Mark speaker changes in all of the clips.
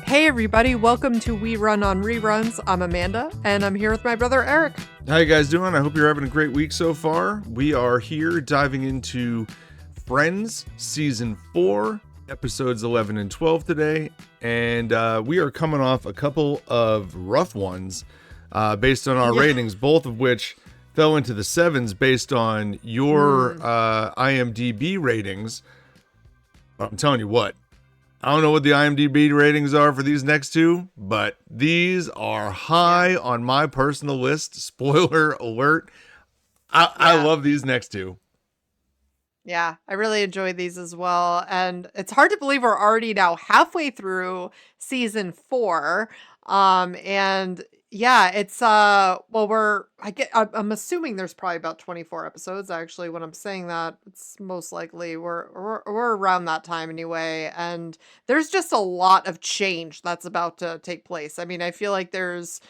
Speaker 1: Hey everybody, welcome to We Run on Reruns. I'm Amanda, and I'm here with my brother Eric.
Speaker 2: How you guys doing? I hope you're having a great week so far. We are here diving into Friends Season 4, Episodes 11 and 12 today, and we are coming off a couple of rough ones based on our ratings, both of which fell into the sevens based on your IMDb ratings. I'm telling you what, I don't know what the IMDb ratings are for these next two, but these are high on my personal list. Spoiler alert. I love these next two.
Speaker 1: Yeah, I really enjoyed these as well. And it's hard to believe we're already now halfway through season 4. And yeah, it's I'm assuming there's probably about 24 episodes. Actually, when I'm saying that, it's most likely we're around that time anyway. And there's just a lot of change that's about to take place. I mean, I feel like there's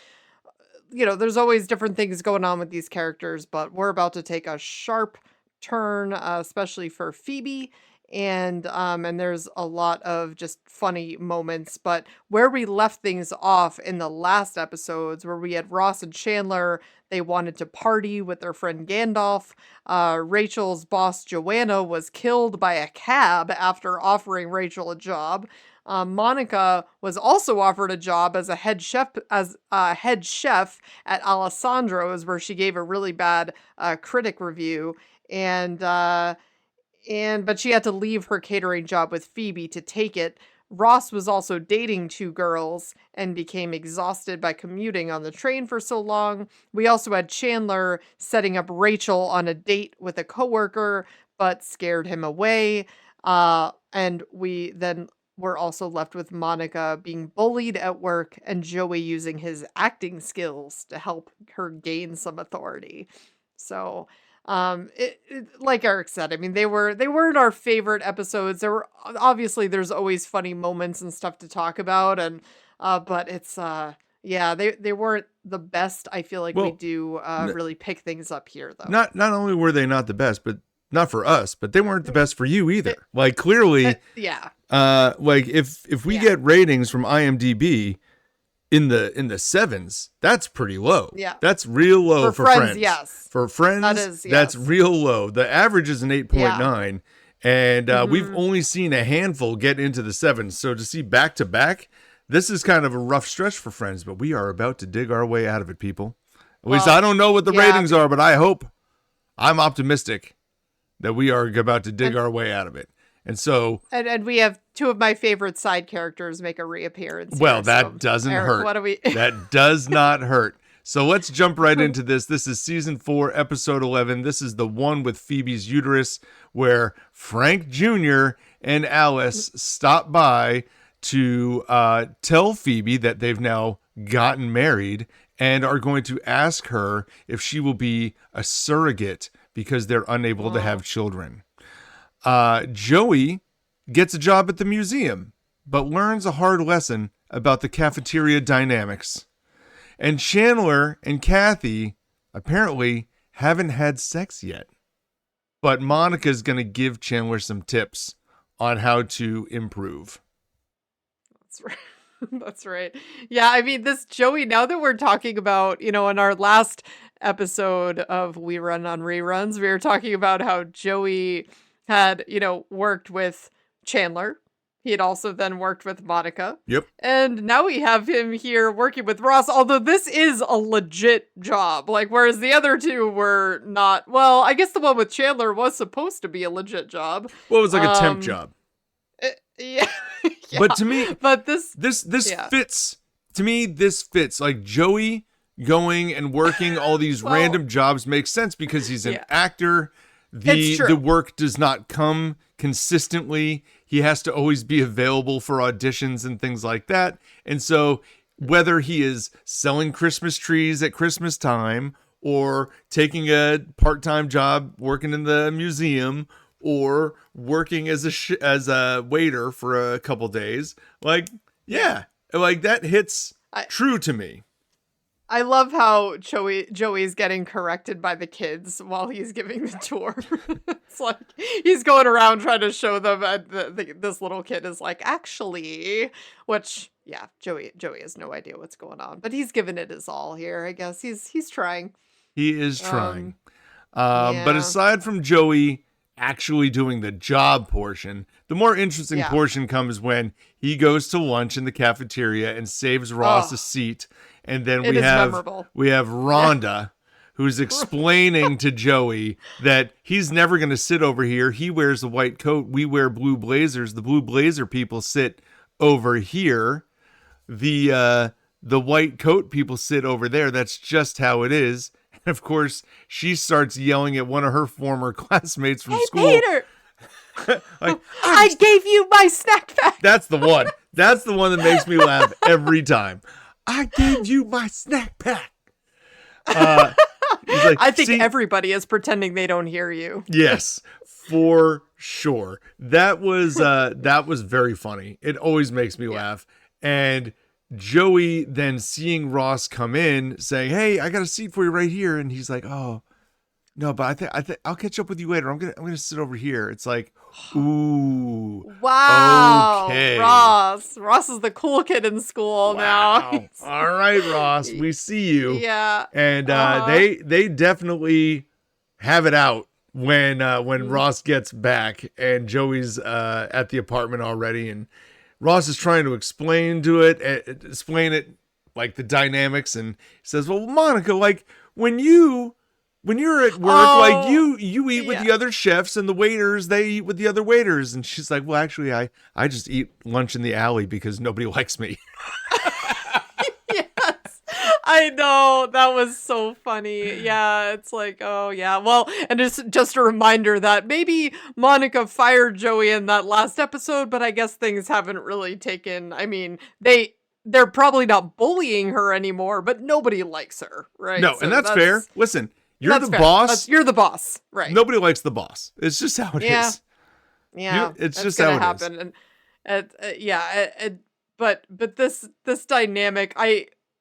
Speaker 1: always different things going on with these characters, but we're about to take a sharp turn, especially for Phoebe. And there's a lot of just funny moments, but where we left things off in the last episodes where we had Ross and Chandler, they wanted to party with their friend Gandalf. Rachel's boss Joanna was killed by a cab after offering Rachel a job. Monica was also offered a job as a head chef at Alessandro's, where she gave a really bad critic review. But she had to leave her catering job with Phoebe to take it. Ross was also dating two girls and became exhausted by commuting on the train for so long. We also had Chandler setting up Rachel on a date with a coworker, but scared him away. And we then were also left with Monica being bullied at work and Joey using his acting skills to help her gain some authority. So like Eric said, I mean, they weren't our favorite episodes. There were there's always funny moments and stuff to talk about, and but it's they weren't the best. I feel like we do really pick things up here, though.
Speaker 2: Not only were they not the best, but not for us, but they weren't the best for you either. Like clearly, like if we get ratings from IMDb in the sevens, that's pretty low.
Speaker 1: Yeah.
Speaker 2: That's real low for Friends.
Speaker 1: Yes.
Speaker 2: For Friends, that's real low. The average is an 8.9. And we've only seen a handful get into the sevens. So to see back to back, this is kind of a rough stretch for Friends, but we are about to dig our way out of it, people. At least I don't know what the ratings are, but I'm optimistic that we are about to dig our way out of it. And so,
Speaker 1: and we have two of my favorite side characters make a reappearance.
Speaker 2: Well, that doesn't hurt.
Speaker 1: What do we?
Speaker 2: That does not hurt. So let's jump right into this. This is season 4, episode 11. This is the one with Phoebe's uterus, where Frank Jr. and Alice stop by to tell Phoebe that they've now gotten married and are going to ask her if she will be a surrogate because they're unable to have children. Joey gets a job at the museum, but learns a hard lesson about the cafeteria dynamics. And Chandler and Kathy apparently haven't had sex yet. But Monica's going to give Chandler some tips on how to improve.
Speaker 1: That's right. That's right. Yeah, I mean, this Joey, now that we're talking about, in our last episode of We Run on Reruns, we were talking about how Joey had, worked with Chandler. He had also then worked with Monica.
Speaker 2: Yep.
Speaker 1: And now we have him here working with Ross, although this is a legit job. Like, whereas the other two were not. Well, I guess the one with Chandler was supposed to be a legit job.
Speaker 2: Well, it was like a temp job.
Speaker 1: Yeah.
Speaker 2: But to me,
Speaker 1: this
Speaker 2: fits. To me, this fits. Like Joey going and working all these random jobs makes sense because he's an actor. The work does not come consistently. He has to always be available for auditions and things like that. And so whether he is selling Christmas trees at Christmas time or taking a part-time job working in the museum or working as a waiter for a couple days, like that hits true to me.
Speaker 1: I love how Joey's getting corrected by the kids while he's giving the tour. It's like he's going around trying to show them, and this little kid is like, actually, which, yeah, Joey has no idea what's going on, but he's giving it his all here. I guess he's trying.
Speaker 2: He is trying.
Speaker 1: Yeah.
Speaker 2: But aside from Joey actually doing the job portion, the more interesting portion comes when he goes to lunch in the cafeteria and saves Ross a seat. And then we have Rhonda, who's explaining to Joey that he's never going to sit over here. He wears a white coat. We wear blue blazers. The blue blazer people sit over here. The white coat people sit over there. That's just how it is. And of course, she starts yelling at one of her former classmates from school.
Speaker 1: Peter!
Speaker 2: Like,
Speaker 1: I gave you my snack pack.
Speaker 2: That's the one. That's the one that makes me laugh every time. I gave you my snack pack. Like,
Speaker 1: I think everybody is pretending they don't hear you.
Speaker 2: Yes, for sure. That was very funny. It always makes me laugh. And Joey then seeing Ross come in saying, "Hey, I got a seat for you right here." And he's like, "Oh, no, but I think I'll catch up with you later. I'm going to sit over here." It's like, ooh.
Speaker 1: Wow.
Speaker 2: Okay.
Speaker 1: Ross is the cool kid in school now.
Speaker 2: All right, Ross, we see you.
Speaker 1: Yeah.
Speaker 2: And they definitely have it out when Ross gets back and Joey's at the apartment already, and Ross is trying to explain it like the dynamics, and he says, "Well, Monica, like when you're at work, like you eat with the other chefs, and the waiters, they eat with the other waiters." And she's like, "Well, actually, I just eat lunch in the alley because nobody likes me."
Speaker 1: Yes, I know. That was so funny. Yeah, it's like, oh yeah. Well, and it's just a reminder that maybe Monica fired Joey in that last episode, but I guess things haven't really taken. I mean, they're probably not bullying her anymore, but nobody likes her, right?
Speaker 2: No,
Speaker 1: so
Speaker 2: and that's fair. Listen. You're the
Speaker 1: fair.
Speaker 2: boss.
Speaker 1: You're the boss, right?
Speaker 2: Nobody likes the boss. It's just how it is.
Speaker 1: Yeah,
Speaker 2: it's just how it
Speaker 1: happen. And but this dynamic,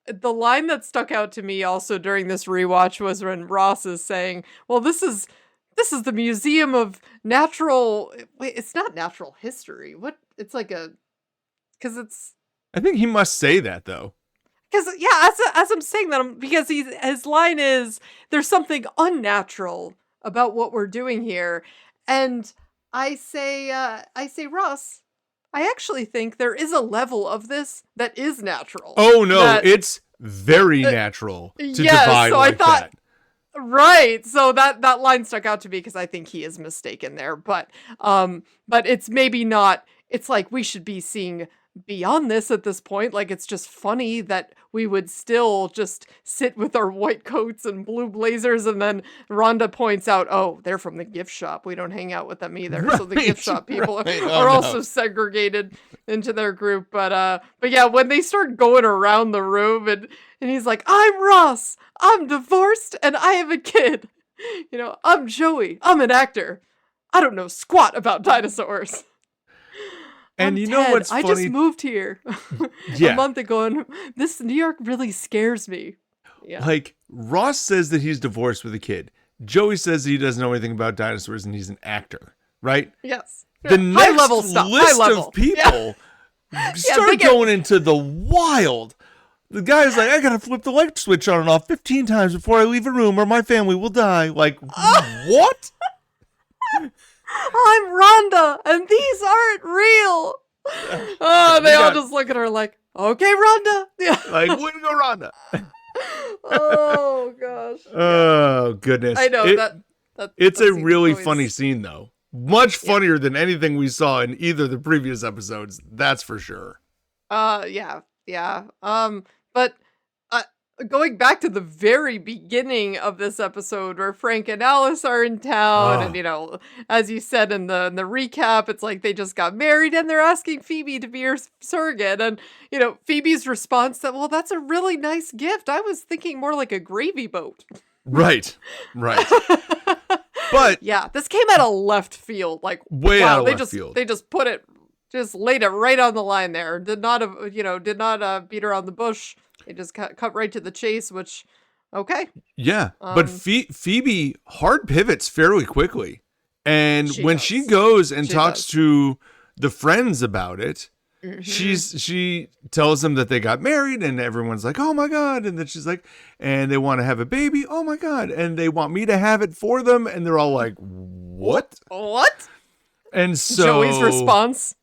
Speaker 1: the line that stuck out to me also during this rewatch was when Ross is saying, "Well, this is the Museum of Natural." Wait, it's not natural history. What? It's like because it's.
Speaker 2: I think he must say that though.
Speaker 1: Because, yeah, as I'm saying that, because his line is, "There's something unnatural about what we're doing here." And I say, Ross, I actually think there is a level of this that is natural.
Speaker 2: Oh, no, it's very natural to divide so like that.
Speaker 1: Right. So that line stuck out to me because I think he is mistaken there. But it's maybe not, it's like we should be seeing beyond this at this point. Like, it's just funny that we would still just sit with our white coats and blue blazers, and then Rhonda points out, "Oh, they're from the gift shop. We don't hang out with them either." Right, so the gift shop people are also segregated into their group. But yeah, when they start going around the room and he's like, "I'm Ross. I'm divorced and I have a kid. I'm Joey. I'm an actor. I don't know squat about dinosaurs. And you know what's funny? I just moved here a month ago, and this New York really scares me." Yeah.
Speaker 2: Like, Ross says that he's divorced with a kid. Joey says that he doesn't know anything about dinosaurs and he's an actor, right?
Speaker 1: Yes.
Speaker 2: The next level stuff. List of people start going into the wild. The guy's like, "I gotta flip the light switch on and off 15 times before I leave a room or my family will die." Like, what?
Speaker 1: "I'm Rhonda, and these aren't real." They all just look at her like, "Okay, Rhonda." Yeah.
Speaker 2: Like, way to go, Rhonda.
Speaker 1: Oh, gosh.
Speaker 2: Oh, goodness.
Speaker 1: I know.
Speaker 2: It's a really funny scene, though. Much funnier than anything we saw in either of the previous episodes. That's for sure.
Speaker 1: Yeah. But going back to the very beginning of this episode where Frank and Alice are in town, and as you said in the recap, it's like they just got married and they're asking Phoebe to be her surrogate, and Phoebe's response that, "Well, that's a really nice gift. I was thinking more like a gravy boat."
Speaker 2: Right. But
Speaker 1: yeah, this came out of left field, like
Speaker 2: way out of left field.
Speaker 1: They just put it just laid it right on the line there. Did not, beat around the bush. They just cut right to the chase, which, okay.
Speaker 2: Yeah, but Phoebe hard pivots fairly quickly. And when she
Speaker 1: does.
Speaker 2: goes and
Speaker 1: She
Speaker 2: talks
Speaker 1: does.
Speaker 2: to the friends about it,
Speaker 1: Mhm.
Speaker 2: she tells them that they got married, and everyone's like, oh my God. And then she's like, and they want to have a baby. Oh my God. And they want me to have it for them. And they're all like, what?
Speaker 1: What?
Speaker 2: And so
Speaker 1: Joey's response.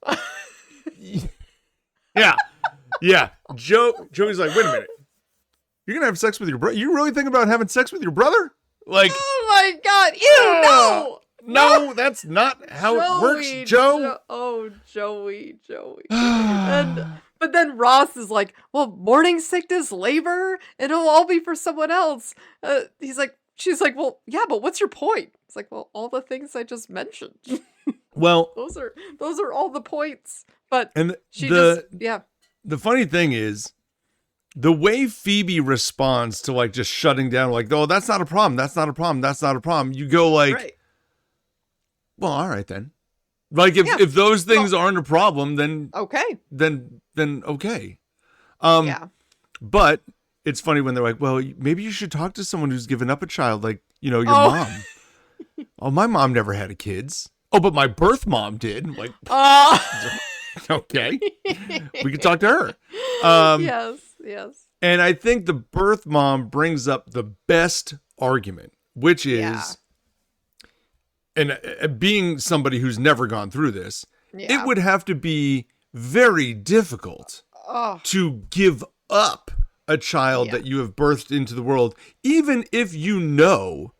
Speaker 2: Yeah. Yeah. Joey's like, wait a minute. You're going to have sex with your brother? You really think about having sex with your brother? Like,
Speaker 1: Oh my God. Ew, no.
Speaker 2: no, that's not how it works, Joe.
Speaker 1: Joey. But then Ross is like, well, morning sickness, labor, it'll all be for someone else. She's like, well, yeah, but what's your point? It's like, well, all the things I just mentioned.
Speaker 2: Well,
Speaker 1: those are all the points. But
Speaker 2: and
Speaker 1: yeah.
Speaker 2: The funny thing is, the way Phoebe responds to like just shutting down, like, oh, that's not a problem. That's not a problem. That's not a problem. You go like,
Speaker 1: Right.
Speaker 2: well, all right then. Like if those things aren't a problem, then
Speaker 1: Okay.
Speaker 2: then okay.
Speaker 1: Yeah.
Speaker 2: But it's funny when they're like, well, maybe you should talk to someone who's given up a child, like, your mom. Oh, my mom never had a kids. Oh, but my birth mom did. Like, okay, we can talk to her.
Speaker 1: Yes.
Speaker 2: And I think the birth mom brings up the best argument, which is, and being somebody who's never gone through this, it would have to be very difficult to give up a child that you have birthed into the world, even if you know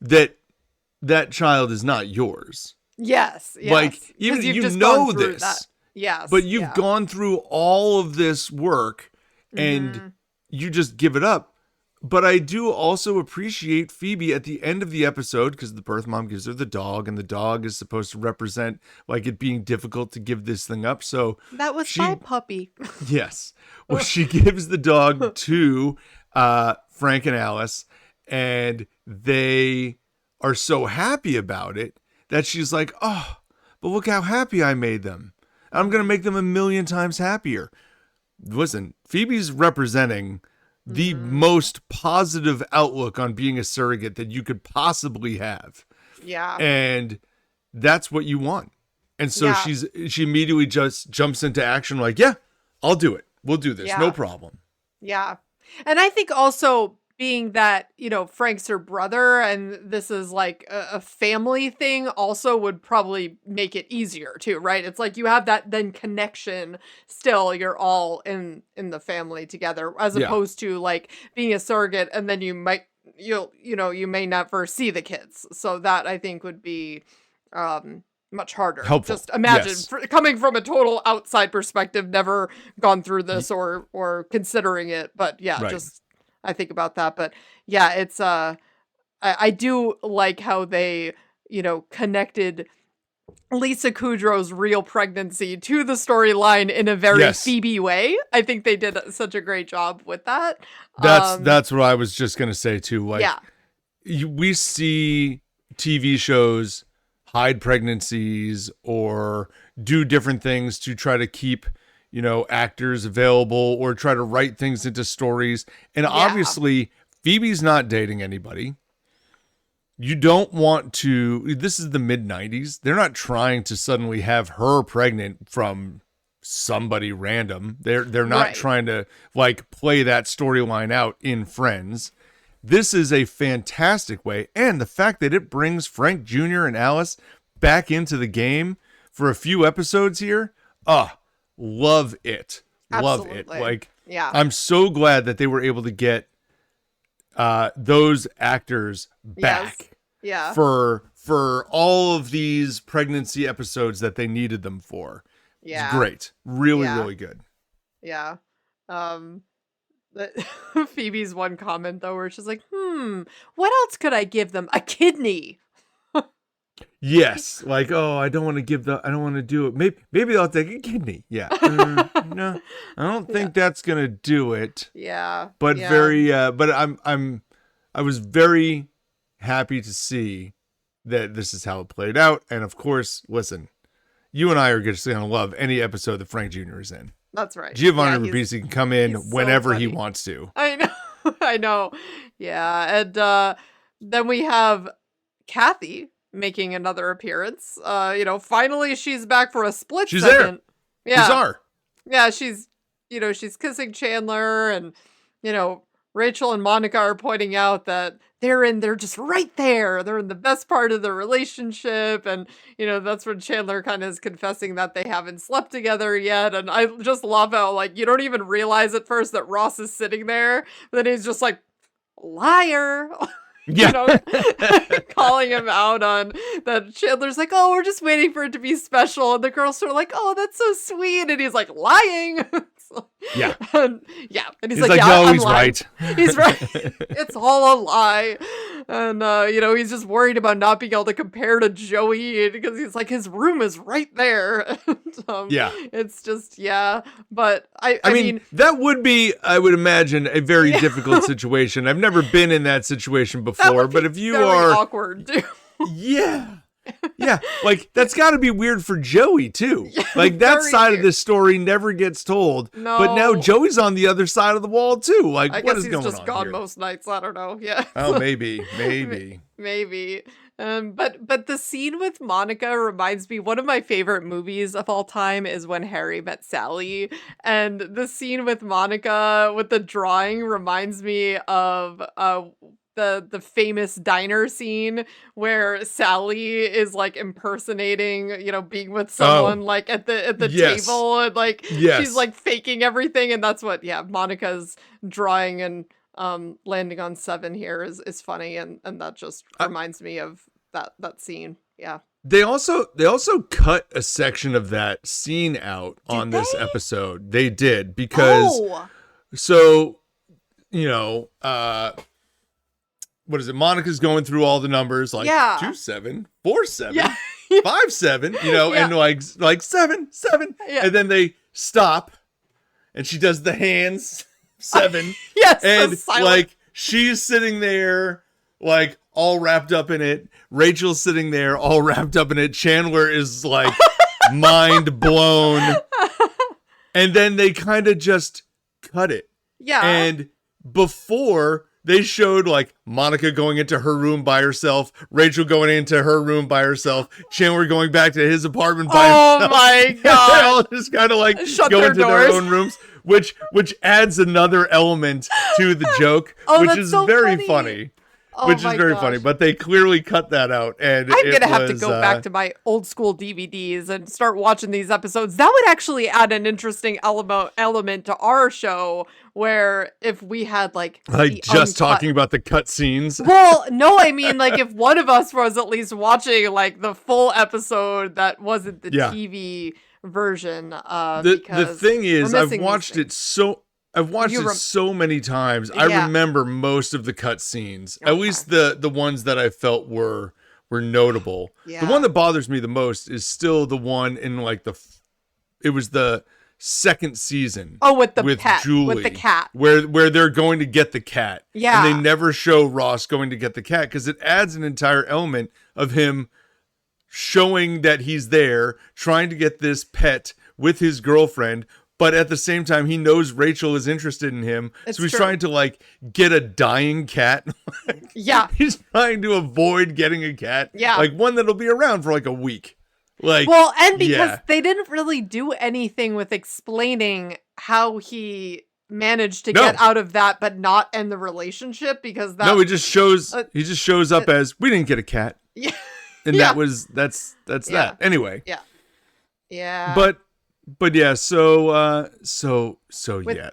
Speaker 2: that that child is not yours.
Speaker 1: Yes.
Speaker 2: Like, even you know this.
Speaker 1: That. Yes.
Speaker 2: But you've gone through all of this work and you just give it up. But I do also appreciate Phoebe at the end of the episode, because the birth mom gives her the dog, and the dog is supposed to represent like it being difficult to give this thing up. So
Speaker 1: that was my puppy.
Speaker 2: Yes. Well, she gives the dog to Frank and Alice, and they are so happy about it that she's like, oh, but look how happy I made them. I'm going to make them 1,000,000 times happier. Listen, Phoebe's representing the most positive outlook on being a surrogate that you could possibly have.
Speaker 1: Yeah.
Speaker 2: And that's what you want. And so she immediately just jumps into action like, yeah, I'll do it. We'll do this. No problem.
Speaker 1: Yeah. And I think also being that, Frank's her brother and this is like a family thing also would probably make it easier too, right? It's like you have that then connection still, you're all in the family together, as opposed to like being a surrogate and then you may never see the kids. So that I think would be much harder.
Speaker 2: Helpful.
Speaker 1: Just imagine coming from a total outside perspective, never gone through this or considering it, but just I think about that, but it's I do like how they connected Lisa Kudrow's real pregnancy to the storyline in a very Phoebe way. I think they did such a great job with that.
Speaker 2: That's what I was just gonna say too. Like, we see TV shows hide pregnancies or do different things to try to keep actors available or try to write things into stories. And obviously Phoebe's not dating anybody. You don't want to, this is the mid-90s. They're not trying to suddenly have her pregnant from somebody random. They're not trying to like play that storyline out in Friends. This is a fantastic way. And the fact that it brings Frank Jr. and Alice back into the game for a few episodes here. Love it.
Speaker 1: Absolutely.
Speaker 2: Love it. Like, I'm so glad that they were able to get those actors back for all of these pregnancy episodes that they needed them for. It's great. Really, really good.
Speaker 1: Yeah. Phoebe's one comment though, where she's like, what else could I give them? A kidney.
Speaker 2: Yes, like, oh, I don't want to do it. Maybe I'll take a kidney. Yeah, no, I don't think that's gonna do it.
Speaker 1: Yeah,
Speaker 2: but but I was very happy to see that this is how it played out. And of course, listen, you and I are just going to love any episode that Frank Jr. is in.
Speaker 1: That's right.
Speaker 2: Giovanni Ribisi can come in whenever
Speaker 1: so
Speaker 2: he wants to.
Speaker 1: I know. I know. Yeah. And then we have Kathy making another appearance. Finally she's back for a split
Speaker 2: she's
Speaker 1: second.
Speaker 2: There.
Speaker 1: Yeah.
Speaker 2: Bizarre.
Speaker 1: Yeah, she's kissing Chandler, and Rachel and Monica are pointing out that they're just right there. They're in the best part of the relationship. And, that's when Chandler kind of is confessing that they haven't slept together yet. And I just love how, you don't even realize at first that Ross is sitting there. But then he's just like, liar.
Speaker 2: Yeah.
Speaker 1: Calling him out on that. Chandler's like, oh, we're just waiting for it to be special. And the girls sort of like, oh, that's so sweet. And he's like, lying.
Speaker 2: Yeah.
Speaker 1: And he's like, yeah,
Speaker 2: no,
Speaker 1: I'm
Speaker 2: he's
Speaker 1: lying.
Speaker 2: right.
Speaker 1: He's right. It's all a lie. And, he's just worried about not being able to compare to Joey because he's like, his room is right there. And,
Speaker 2: yeah.
Speaker 1: It's just, But I mean,
Speaker 2: that would be, I would imagine, a very difficult situation. I've never been in that situation before, but if you are
Speaker 1: awkward too.
Speaker 2: Yeah. Yeah, that's got to be weird for Joey too. That side
Speaker 1: weird.
Speaker 2: of this story never gets told.
Speaker 1: No.
Speaker 2: But now Joey's on the other side of the wall too.
Speaker 1: I
Speaker 2: what
Speaker 1: guess
Speaker 2: is
Speaker 1: he's
Speaker 2: going
Speaker 1: just
Speaker 2: on
Speaker 1: gone
Speaker 2: here?
Speaker 1: most nights. I don't know. Yeah.
Speaker 2: Oh, maybe.
Speaker 1: Maybe. But the scene with Monica reminds me, one of my favorite movies of all time is When Harry Met Sally. And the scene with Monica with the drawing reminds me of the famous diner scene where Sally is impersonating, being with someone at the
Speaker 2: yes.
Speaker 1: table, and
Speaker 2: yes.
Speaker 1: she's faking everything, and that's what Monica's drawing and landing on 7 here is funny, and that just reminds me of that scene. Yeah.
Speaker 2: They also cut a section of that scene out on this episode. They did because what is it? Monica's going through all the numbers 2-7, 4-7, 5-7, and 7, and then they stop, and she does the hands 7,
Speaker 1: yes,
Speaker 2: and she's sitting there all wrapped up in it. Rachel's sitting there all wrapped up in it. Chandler is mind blown, and then they kind of just cut it.
Speaker 1: Yeah,
Speaker 2: and before. They showed Monica going into her room by herself, Rachel going into her room by herself, Chandler going back to his apartment by himself.
Speaker 1: Oh my god!
Speaker 2: They all just kind of go into their own rooms, which adds another element to the joke, which is so very funny. Which is very funny, but they clearly cut that out, and
Speaker 1: I'm gonna have to go back to my old school DVDs and start watching these episodes. That would actually add an interesting element to our show, where if we had
Speaker 2: just talking about the cut scenes.
Speaker 1: Well, no, I mean if one of us was at least watching the full episode that wasn't the TV version.
Speaker 2: The thing is, I've watched it so many times. I remember most of the cut scenes, at least the ones that I felt were notable. Yeah. The one that bothers me the most is still the one in it was the second season.
Speaker 1: Oh, with pet,
Speaker 2: Julie,
Speaker 1: with the cat,
Speaker 2: where they're going to get the cat.
Speaker 1: Yeah,
Speaker 2: and they never show Ross going to get the cat because it adds an entire element of him showing that he's there trying to get this pet with his girlfriend. But at the same time, he knows Rachel is interested in him. So he's trying to get a dying cat.
Speaker 1: Yeah.
Speaker 2: He's trying to avoid getting a cat.
Speaker 1: Yeah.
Speaker 2: One that'll be around for a week.
Speaker 1: And because they didn't really do anything with explaining how he managed to get out of that, but not end the relationship, because that.
Speaker 2: No, he just shows up as, we didn't get a cat.
Speaker 1: Yeah.
Speaker 2: And that's that. Anyway.
Speaker 1: Yeah. Yeah.
Speaker 2: But yeah, so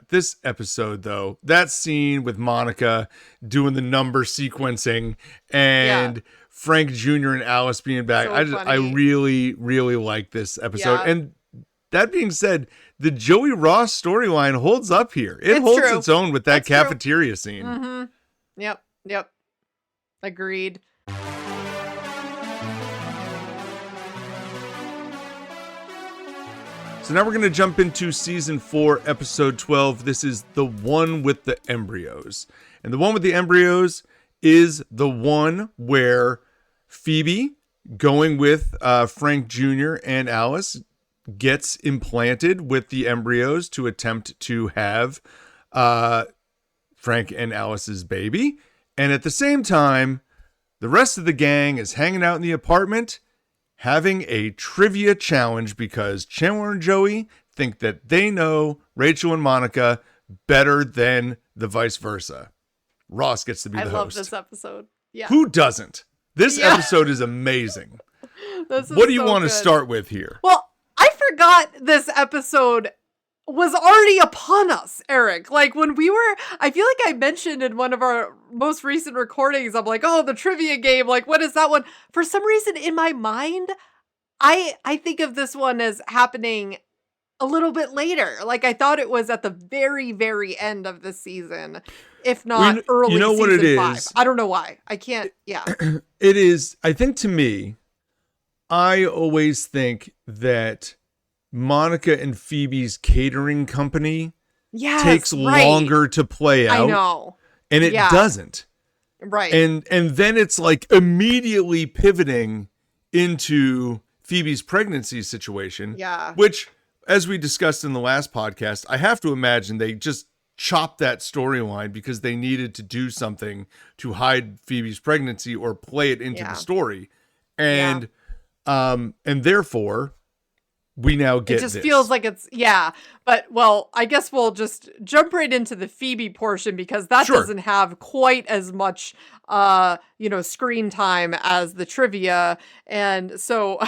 Speaker 2: this episode though, that scene with Monica doing the number sequencing and Frank Jr. and Alice being back, I really, really like this episode. Yeah. And that being said, the Joey Ross storyline holds up here. It holds its own with that cafeteria scene.
Speaker 1: Mm-hmm. Yep. Agreed.
Speaker 2: So now we're going to jump into season 4, episode 12. This is The One with the Embryos. And The One with the Embryos is the one where Phoebe going with Frank Jr. and Alice, gets implanted with the embryos to attempt to have Frank and Alice's baby. And at the same time, the rest of the gang is hanging out in the apartment having a trivia challenge because Chandler and Joey think that they know Rachel and Monica better than the vice versa. Ross gets to be the host.
Speaker 1: I love this episode. Yeah.
Speaker 2: Who doesn't? This episode is amazing. What do you want to start with here?
Speaker 1: Well, I forgot this episode was already upon us, Eric. Like when we were, I feel like I mentioned in one of our most recent recordings, I'm like, oh, the trivia game. Like, what is that one? For some reason in my mind, I think of this one as happening a little bit later. Like I thought it was at the very, very end of the season, if not early
Speaker 2: you know
Speaker 1: season
Speaker 2: what it
Speaker 1: 5.
Speaker 2: is?
Speaker 1: I don't know why. I can't, yeah.
Speaker 2: It is, I think to me, I always think that Monica and Phoebe's catering company takes longer to play out.
Speaker 1: I know.
Speaker 2: And it doesn't.
Speaker 1: Right.
Speaker 2: And then it's like immediately pivoting into Phoebe's pregnancy situation.
Speaker 1: Yeah.
Speaker 2: Which, as we discussed in the last podcast, I have to imagine they just chopped that storyline because they needed to do something to hide Phoebe's pregnancy or play it into the story. And therefore we now get
Speaker 1: it just feels like it's but well, I guess we'll just jump right into the Phoebe portion because that doesn't have quite as much screen time as the trivia. And so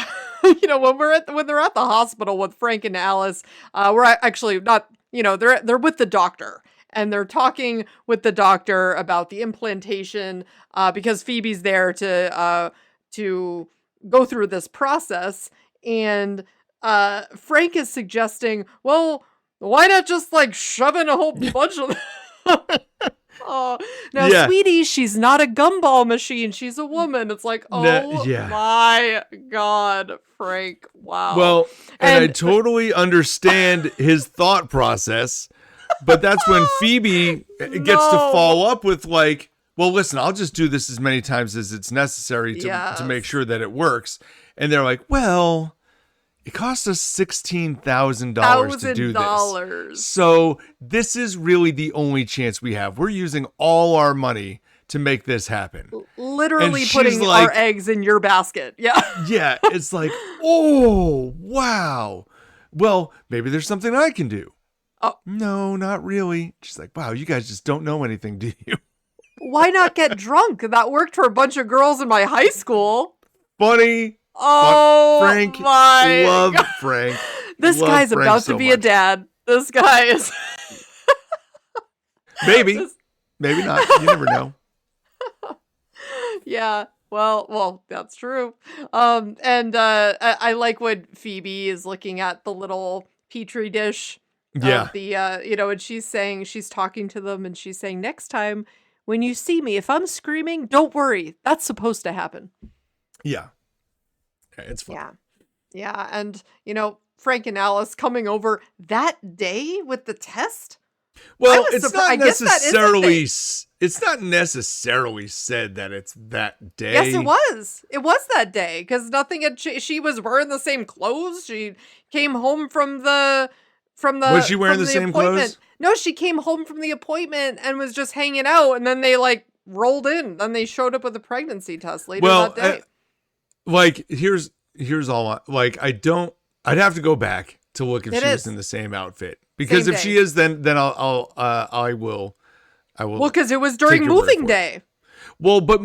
Speaker 1: when they're at the hospital with Frank and Alice, we're actually not, they're with the doctor and they're talking with the doctor about the implantation because Phoebe's there to go through this process. And Frank is suggesting, well, why not just like shove in a whole bunch of now, sweetie, she's not a gumball machine. She's a woman. It's like, my God, Frank. Wow.
Speaker 2: Well, and I totally understand his thought process, but that's when Phoebe gets to follow up with like, well, listen, I'll just do this as many times as it's necessary to make sure that it works. And they're like, well, it cost us $16,000 to do this. So this is really the only chance we have. We're using all our money to make this happen.
Speaker 1: Literally putting our eggs in your basket. Yeah.
Speaker 2: Yeah. It's like, oh, wow. Well, maybe there's something I can do. Oh, no, not really. She's like, wow, you guys just don't know anything, do you?
Speaker 1: Why not get drunk? That worked for a bunch of girls in my high school.
Speaker 2: Funny.
Speaker 1: Oh,
Speaker 2: Frank,
Speaker 1: my
Speaker 2: love
Speaker 1: God.
Speaker 2: Frank.
Speaker 1: This guy's
Speaker 2: Frank
Speaker 1: about to be a dad. This guy is.
Speaker 2: Maybe. Maybe not. You never know.
Speaker 1: Yeah. Well, that's true. And I like when Phoebe is looking at the little petri dish. Of the, and she's talking to them and she's saying, next time when you see me, if I'm screaming, don't worry. That's supposed to happen.
Speaker 2: Yeah. It's fun.
Speaker 1: Yeah. And, Frank and Alice coming over that day with the test.
Speaker 2: Well, it's not necessarily said that it's that day.
Speaker 1: Yes, it was. It was that day because nothing had. She was wearing the same clothes. She came home from the. Was she wearing the same clothes? No, she came home from the appointment and was just hanging out, and then they like rolled in. Then they showed up with a pregnancy test later that day.
Speaker 2: Here's all. I'd have to go back to look if she was in the same outfit because if she is, then I will.
Speaker 1: Well, because it was during moving day.
Speaker 2: Well, but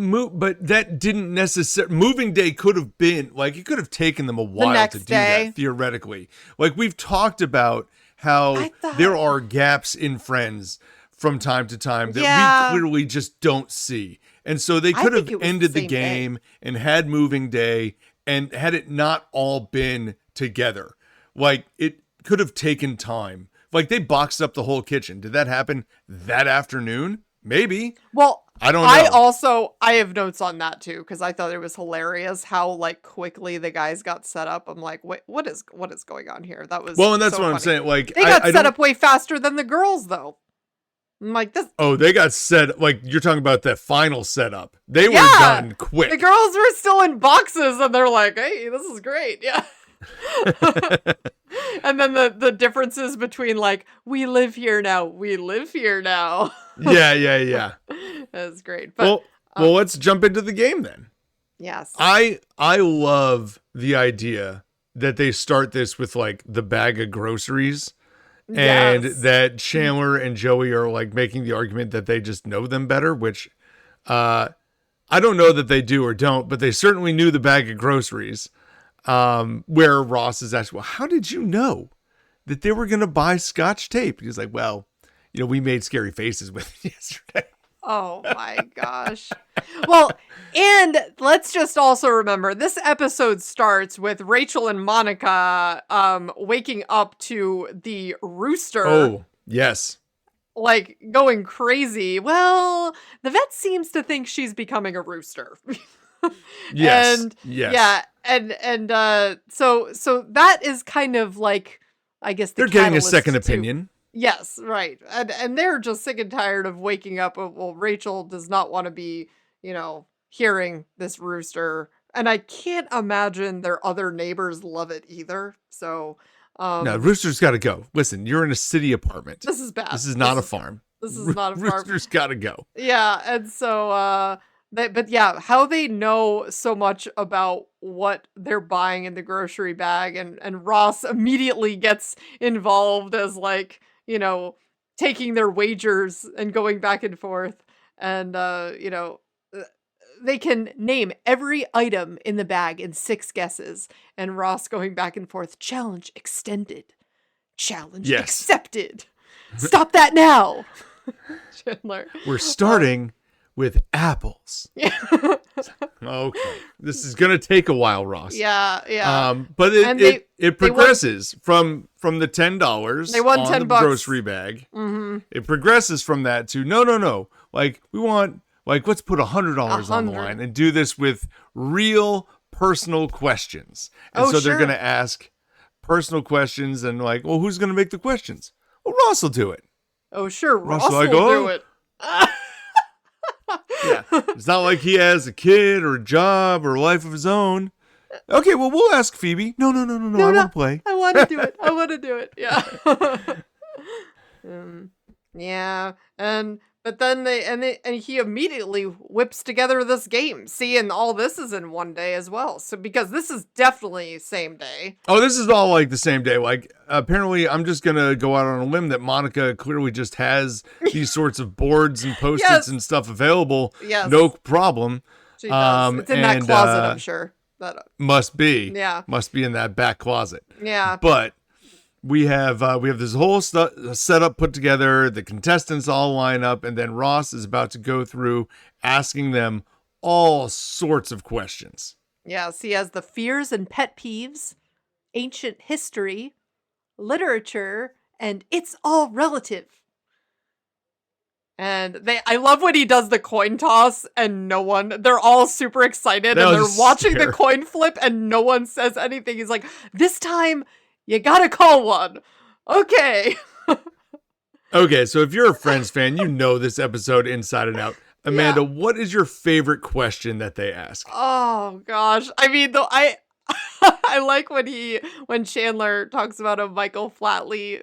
Speaker 2: that didn't necessarily. Moving day could have been like it could have taken them a while to do that theoretically. Like we've talked about how there are gaps in Friends from time to time that we clearly just don't see, and so they could have ended the game and had moving day, and had it not all been together, like it could have taken time. Like they boxed up the whole kitchen. Did that happen that afternoon? Maybe.
Speaker 1: Well,
Speaker 2: I don't know.
Speaker 1: I have notes on that too because I thought it was hilarious how like quickly the guys got set up. I'm like, wait, what is going on here? That was
Speaker 2: and that's
Speaker 1: so
Speaker 2: what
Speaker 1: funny.
Speaker 2: I'm saying. Like
Speaker 1: they got set up way faster than the girls though. I'm like, this.
Speaker 2: Oh, they got set, like, you're talking about that final setup. They were
Speaker 1: Yeah,
Speaker 2: done quick.
Speaker 1: the girls were still in boxes, and they're like, "Hey, this is great." Yeah. And then the differences between like, we live here now.
Speaker 2: Yeah.
Speaker 1: That's great. But
Speaker 2: Well, let's jump into the game then.
Speaker 1: yes.
Speaker 2: I love the idea that they start this with like the bag of groceries, and
Speaker 1: Yes.
Speaker 2: that Chandler and Joey are like making the argument that they just know them better, which I don't know that they do or don't, but they certainly knew the bag of groceries. Where Ross is asked, well, how did you know that they were going to buy Scotch tape? He's like, well, we made scary faces with it yesterday.
Speaker 1: Oh my gosh. Well, and let's just also remember this episode starts with Rachel and Monica waking up to the rooster.
Speaker 2: Oh, yes.
Speaker 1: Like going crazy. Well, the vet seems to think she's becoming a rooster.
Speaker 2: Yes.
Speaker 1: And
Speaker 2: yes.
Speaker 1: yeah, and so that is kind of like, I guess
Speaker 2: they're getting a second opinion.
Speaker 1: Yes, right. And they're just sick and tired of waking up. Well, Rachel does not want to be, hearing this rooster. And I can't imagine their other neighbors love it either. So,
Speaker 2: no, rooster's got to go. Listen, you're in a city apartment.
Speaker 1: This is bad.
Speaker 2: This is not a farm.
Speaker 1: This is not a farm.
Speaker 2: Rooster's got to go.
Speaker 1: Yeah, and so, but yeah, how they know so much about what they're buying in the grocery bag, and Ross immediately gets involved as like, taking their wagers and going back and forth. And, they can name every item in the bag in 6 guesses. And Ross going back and forth, challenge extended, challenge accepted. Stop that now. Chandler.
Speaker 2: We're starting with apples.
Speaker 1: Yeah.
Speaker 2: Okay. This is going to take a while, Ross.
Speaker 1: Yeah.
Speaker 2: But it progresses from the $10
Speaker 1: they won
Speaker 2: on
Speaker 1: $10
Speaker 2: the grocery bag.
Speaker 1: Mm-hmm.
Speaker 2: It progresses from that to no. Like, we want, like, let's put $100 on the line and do this with real personal questions. And so they're going to ask personal questions, and like, well, who's going to make the questions? Well, Ross will do it.
Speaker 1: Oh, sure.
Speaker 2: Ross
Speaker 1: will
Speaker 2: like,
Speaker 1: do it.
Speaker 2: Yeah. It's not like he has a kid or a job or a life of his own. Okay, well, we'll ask Phoebe. No. I want to play.
Speaker 1: I want to do it. Yeah. Yeah. But then he immediately whips together this game. See, and all this is in one day as well. So because this is definitely same day.
Speaker 2: Oh, this is all like the same day. Like, apparently I'm just going to go out on a limb that Monica clearly just has these sorts of boards and Post-its and stuff available.
Speaker 1: Yes.
Speaker 2: No problem.
Speaker 1: She does. It's in that closet, I'm sure.
Speaker 2: Must be.
Speaker 1: Yeah.
Speaker 2: Must be in that back closet.
Speaker 1: Yeah.
Speaker 2: But we have this whole setup put together. The contestants all line up, and then Ross is about to go through asking them all sorts of questions.
Speaker 1: Yes, he has the fears and pet peeves, ancient history, literature, and it's all relative. And I love when he does the coin toss and they're all super excited and they're watching the coin flip and no one says anything. He's like, this time you gotta call one. Okay.
Speaker 2: Okay, so if you're a Friends fan, you know this episode inside and out. Amanda, what is your favorite question that they ask?
Speaker 1: Oh gosh. I mean, though, I like when Chandler talks about a Michael Flatley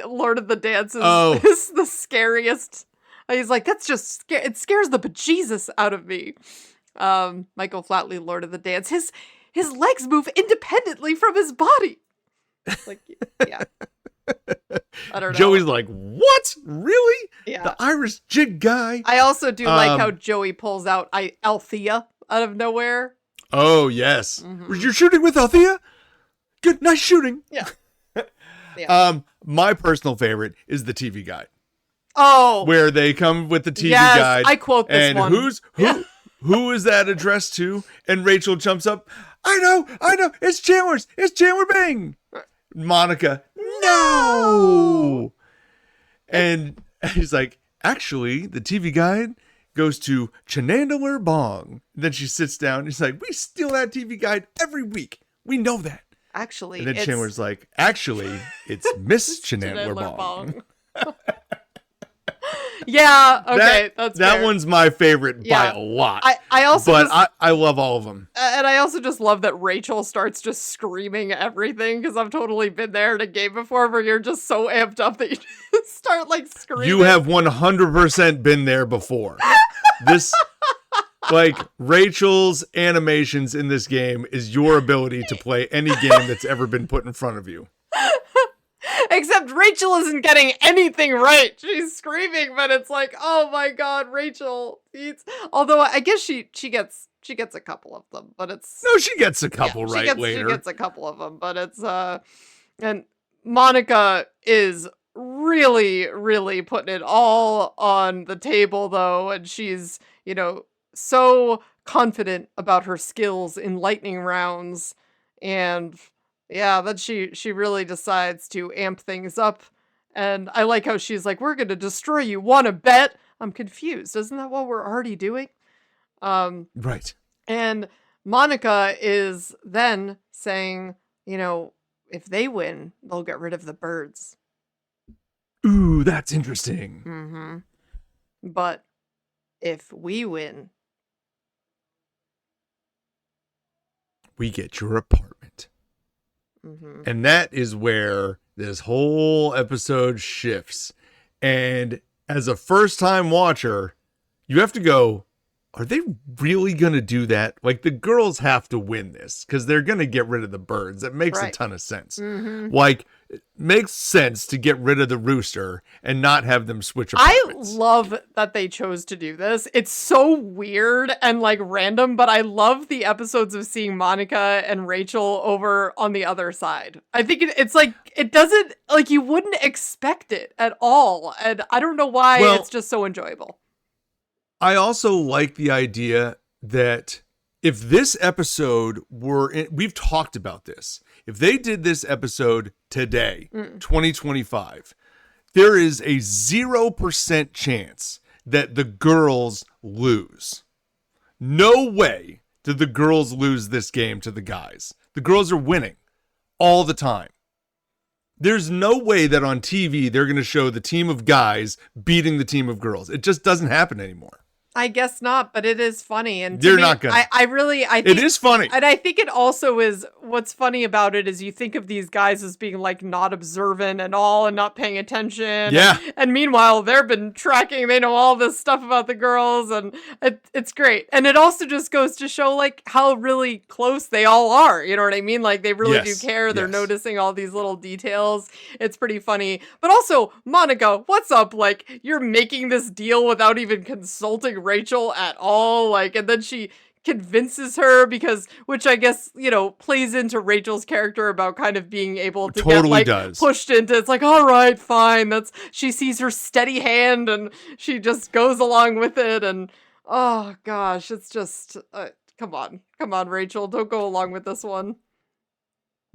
Speaker 1: Lord of the Dance is the scariest. He's like, that's just it scares the bejesus out of me. Michael Flatley, Lord of the Dance. His legs move independently from his body. Like, yeah. I don't know.
Speaker 2: Joey's like, what? Really?
Speaker 1: Yeah.
Speaker 2: The Irish jig guy?
Speaker 1: I also do like how Joey pulls out Althea out of nowhere.
Speaker 2: Oh, yes.
Speaker 1: Mm-hmm.
Speaker 2: You're shooting with Althea? Good, nice shooting.
Speaker 1: Yeah.
Speaker 2: My personal favorite is the TV guide.
Speaker 1: Oh.
Speaker 2: Where they come with the TV guide.
Speaker 1: I quote this
Speaker 2: and
Speaker 1: one.
Speaker 2: Who is that addressed to? And Rachel jumps up. I know. It's Chandler's. It's Chandler Bing. Monica, no. And he's like, actually, the TV guide goes to Chandler Bong. And then she sits down. He's like, we steal that TV guide every week. We know that.
Speaker 1: Actually,
Speaker 2: and then Chandler's like, actually, it's Miss Chandler Bong.
Speaker 1: Yeah, okay, that's
Speaker 2: that
Speaker 1: fair.
Speaker 2: one's my favorite by
Speaker 1: Yeah.
Speaker 2: a lot.
Speaker 1: I also
Speaker 2: but
Speaker 1: just,
Speaker 2: I love all of them.
Speaker 1: and I also just love that Rachel starts just screaming everything, because I've totally been there in a game before where you're just so amped up that you just start like screaming.
Speaker 2: You have 100% been there before. This, like, Rachel's animations in this game is your ability to play any game that's ever been put in front of you.
Speaker 1: Except Rachel isn't getting anything right. She's screaming, but it's like, oh my god, Rachel. Although I guess she gets a couple of them, but it's
Speaker 2: No, she gets a couple later.
Speaker 1: She gets a couple of them, but it's and Monica is really, really putting it all on the table though, and she's, so confident about her skills in lightning rounds, and yeah, then she really decides to amp things up. And I like how she's like, we're gonna destroy you, wanna bet? I'm confused. Isn't that what we're already doing?
Speaker 2: Right.
Speaker 1: And Monica is then saying, if they win, they'll get rid of the birds.
Speaker 2: Ooh, that's interesting.
Speaker 1: Mm-hmm. But if we win,
Speaker 2: we get your apartment.
Speaker 1: mm-hmm.
Speaker 2: And that is where this whole episode shifts. And as a first-time watcher, you have to go, are they really going to do that? Like, the girls have to win this because they're going to get rid of the birds. That makes a ton of sense.
Speaker 1: Mm-hmm.
Speaker 2: Like, it makes sense to get rid of the rooster and not have them switch apartments.
Speaker 1: I love that they chose to do this. It's so weird and like random, but I love the episodes of seeing Monica and Rachel over on the other side. I think it's like, it doesn't, like, you wouldn't expect it at all. And I don't know why it's just so enjoyable.
Speaker 2: I also like the idea that if this episode we've talked about this, if they did this episode today, 2025, there is a 0% chance that the girls lose. No way did the girls lose this game to the guys. The girls are winning all the time. There's no way that on TV they're going to show the team of guys beating the team of girls. It just doesn't happen anymore.
Speaker 1: I guess not, but it is funny. And
Speaker 2: They're not gonna.
Speaker 1: I think
Speaker 2: it is funny.
Speaker 1: And I think it also is, what's funny about it is you think of these guys as being like not observant and all and not paying attention.
Speaker 2: Yeah.
Speaker 1: And meanwhile, they've been tracking, they know all this stuff about the girls, and it's great. And it also just goes to show like how really close they all are. You know what I mean? Like they really do care. They're noticing all these little details. It's pretty funny. But also, Monica, what's up? Like, you're making this deal without even consulting Rachel at all, like, and then she convinces her which I guess, plays into Rachel's character about kind of being able to get pushed into, it's like, all right, fine, she sees her steady hand and she just goes along with it, and oh gosh, it's just, come on, Rachel, don't go along with this one.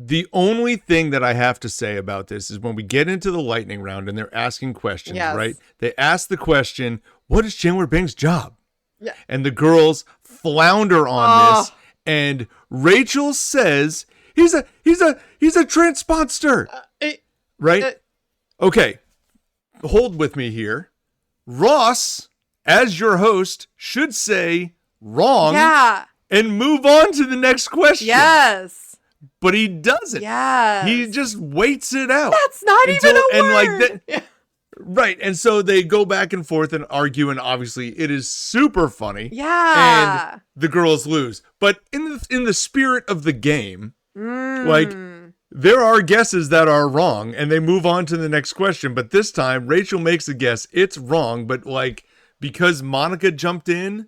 Speaker 2: The only thing that I have to say about this is when we get into the lightning round and they're asking questions, right? They ask the question, what is Chandler Bing's job?
Speaker 1: Yeah.
Speaker 2: And the girls flounder on this, and Rachel says, he's a transponster, right? Okay, hold with me here. Ross, as your host, should say wrong and move on to the next question.
Speaker 1: Yes.
Speaker 2: But he doesn't.
Speaker 1: Yeah.
Speaker 2: He just waits it out.
Speaker 1: That's not even a word.
Speaker 2: Like that, right. And so they go back and forth and argue, and obviously it is super funny.
Speaker 1: Yeah.
Speaker 2: And the girls lose. But in the spirit of the game, like, there are guesses that are wrong, and they move on to the next question. But this time, Rachel makes a guess. It's wrong, but like, because Monica jumped in,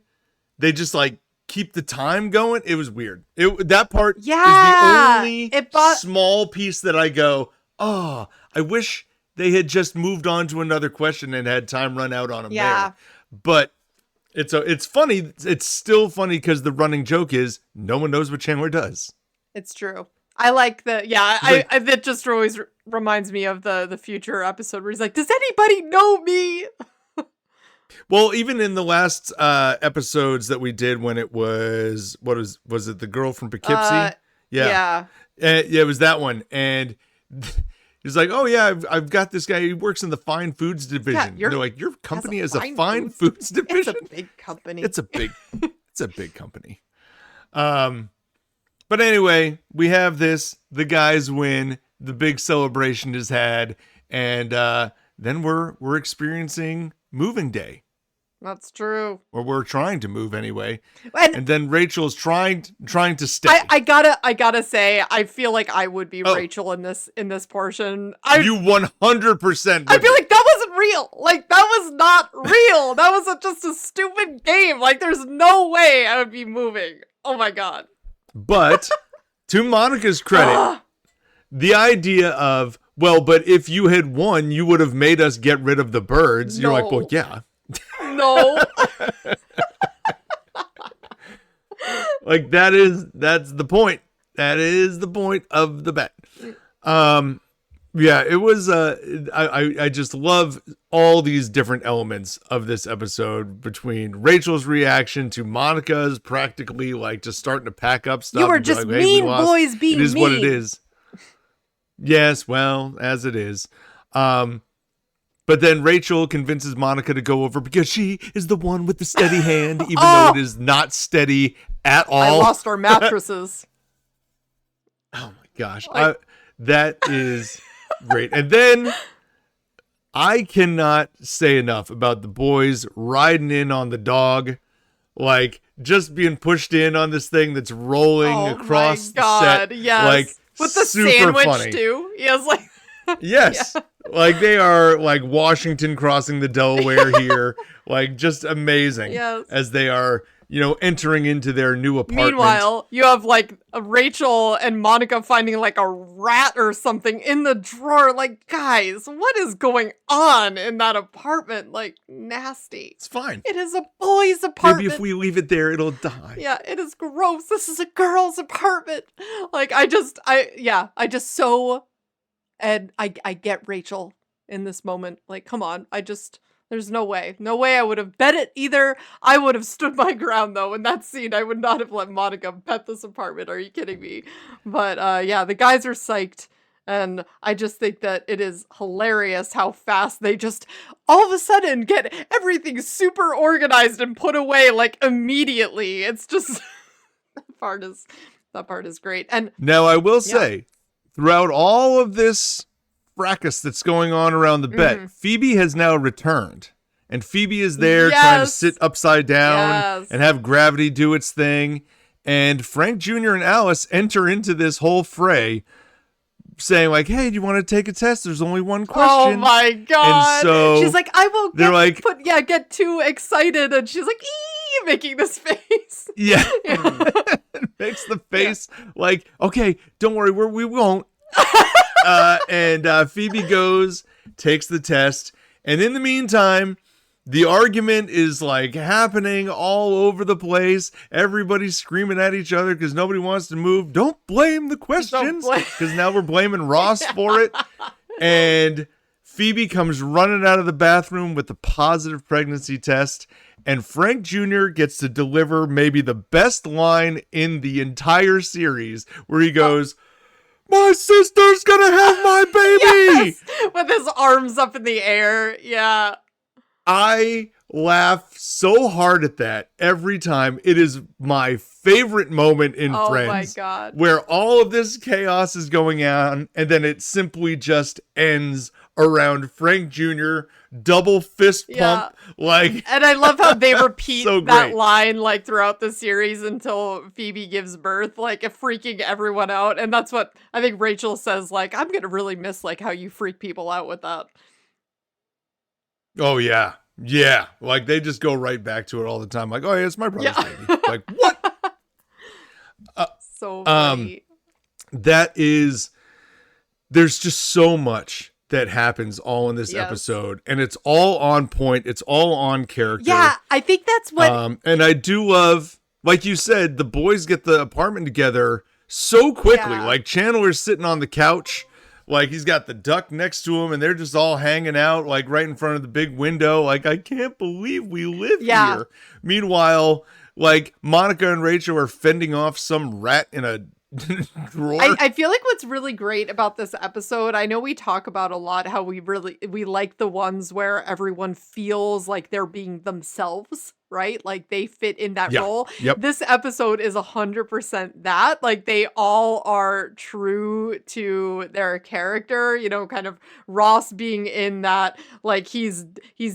Speaker 2: they just like keep the time going. It was weird. That part is the only small piece that I go, oh, I wish they had just moved on to another question and had time run out on them there. But it's funny. It's still funny because the running joke is no one knows what Chandler does.
Speaker 1: It's true. I like the, that just always reminds me of the future episode where he's like, does anybody know me?
Speaker 2: Well, even in the last episodes that we did when it was, was it the girl from Poughkeepsie?
Speaker 1: Yeah.
Speaker 2: It was that one. And He's like, oh yeah, I've got this guy. He works in the fine foods division.
Speaker 1: Yeah,
Speaker 2: They're like, your company has a
Speaker 1: fine
Speaker 2: fine
Speaker 1: foods
Speaker 2: foods division.
Speaker 1: It's a big company.
Speaker 2: It's a big company. But anyway, we have this. The guys win. The big celebration is had, and then we're experiencing moving day.
Speaker 1: That's true.
Speaker 2: Or we're trying to move anyway.
Speaker 1: And
Speaker 2: then Rachel's trying to stay.
Speaker 1: I gotta say, I feel like I would be Rachel in this portion.
Speaker 2: You 100%.
Speaker 1: I feel like that wasn't real. Like, that was not real. That was just a stupid game. Like, there's no way I would be moving. Oh my god.
Speaker 2: But to Monica's credit, the idea of, well, but if you had won, you would have made us get rid of the birds.
Speaker 1: No.
Speaker 2: You're like, well, yeah.
Speaker 1: No.
Speaker 2: Like that's the point. That is the point of the bet. Yeah, it was I just love all these different elements of this episode, between Rachel's reaction to Monica's practically like just starting to pack up stuff.
Speaker 1: You were just
Speaker 2: like, hey,
Speaker 1: mean boys being mean.
Speaker 2: It is what it is. Yes, well, as it is. But then Rachel convinces Monica to go over because she is the one with the steady hand, even though it is not steady at all.
Speaker 1: I lost our mattresses.
Speaker 2: Oh my gosh. That is great. And then I cannot say enough about the boys riding in on the dog, like just being pushed in on this thing that's rolling across the set.
Speaker 1: Yes.
Speaker 2: Like,
Speaker 1: with the
Speaker 2: super
Speaker 1: sandwich
Speaker 2: funny.
Speaker 1: too. Yes, like
Speaker 2: yes. Yeah. Like they are like Washington crossing the Delaware here. Like just amazing.
Speaker 1: Yes.
Speaker 2: As they are, entering into their new apartment.
Speaker 1: Meanwhile, you have like Rachel and Monica finding like a rat or something in the drawer. Like, guys, what is going on in that apartment? Like, nasty.
Speaker 2: It's fine.
Speaker 1: It is a boy's apartment.
Speaker 2: Maybe if we leave it there, it'll die.
Speaker 1: Yeah, it is gross. This is a girl's apartment. Like, I get Rachel in this moment. Like, come on. There's no way. No way I would have bet it either. I would have stood my ground, though, in that scene. I would not have let Monica bet this apartment. Are you kidding me? But, yeah, the guys are psyched. And I just think that it is hilarious how fast they just all of a sudden get everything super organized and put away, like, immediately. It's just... that part is great. And
Speaker 2: now, I will say, throughout all of this fracas that's going on around the bet, Phoebe has now returned, and Phoebe is there trying to sit upside down and have gravity do its thing, and Frank Jr. and Alice enter into this whole fray saying like, hey, do you want to take a test? There's only one question.
Speaker 1: Oh my god.
Speaker 2: And so
Speaker 1: she's like, I will get too excited, and she's like, ee, making this face.
Speaker 2: Yeah. Makes the face like, okay, don't worry, we won't. And Phoebe goes, takes the test, and in the meantime, the argument is like happening all over the place. Everybody's screaming at each other because nobody wants to move. Don't blame the questions, because now we're blaming Ross for it. And Phoebe comes running out of the bathroom with the positive pregnancy test, and Frank Jr. gets to deliver maybe the best line in the entire series, where he goes, my sister's gonna have my baby!
Speaker 1: Yes! With his arms up in the air. Yeah.
Speaker 2: I laugh so hard at that every time. It is my favorite moment in Friends.
Speaker 1: Oh my god.
Speaker 2: Where all of this chaos is going on, and then it simply just ends around Frank Jr. double fist pump. Like,
Speaker 1: and I love how they repeat
Speaker 2: so
Speaker 1: that line like throughout the series until Phoebe gives birth, like freaking everyone out. And that's what I think Rachel says, like, I'm gonna really miss like how you freak people out with that.
Speaker 2: Oh yeah. Yeah. Like they just go right back to it all the time. Like, oh yeah, it's my brother's baby. Like, what?
Speaker 1: So funny.
Speaker 2: There's just so much that happens all in this episode, and it's all on point. It's all on character.
Speaker 1: Yeah, I think that's what.
Speaker 2: And I do love, like you said, the boys get the apartment together so quickly.
Speaker 1: Yeah.
Speaker 2: Like Chandler's sitting on the couch, like he's got the duck next to him, and they're just all hanging out, like right in front of the big window. Like, I can't believe we live here. Meanwhile, like Monica and Rachel are fending off some rat in a drawer.
Speaker 1: I feel like what's really great about this episode, I know we talk about a lot how we like the ones where everyone feels like they're being themselves, right? Like they fit in that
Speaker 2: Yeah.
Speaker 1: role.
Speaker 2: Yep.
Speaker 1: This episode is 100% that. Like they all are true to their character, you know, kind of Ross being in that, like he's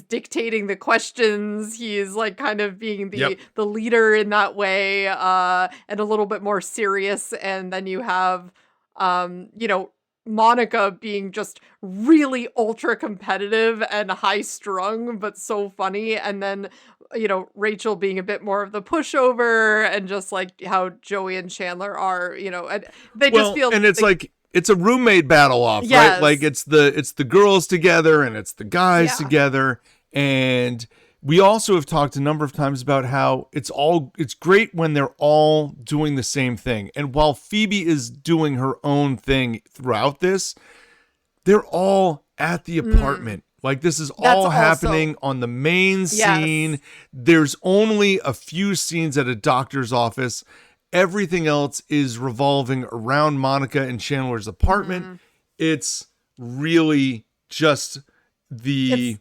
Speaker 1: dictating the questions. He's like kind of being the leader in that way, and a little bit more serious. And then you have, you know, Monica being just really ultra competitive and high strung, but so funny. And then, you know, Rachel being a bit more of the pushover, and just like how Joey and Chandler are, you know, and they just feel,
Speaker 2: and it's like, it's a roommate battle off,
Speaker 1: yes.
Speaker 2: right? Like it's the girls together and it's the guys together. And we also have talked a number of times about how it's great when they're all doing the same thing. And while Phoebe is doing her own thing throughout this, they're all at the apartment. Like this is all happening on the main scene.
Speaker 1: Yes.
Speaker 2: There's only a few scenes at a doctor's office. Everything else is revolving around Monica and Chandler's apartment. It's really just the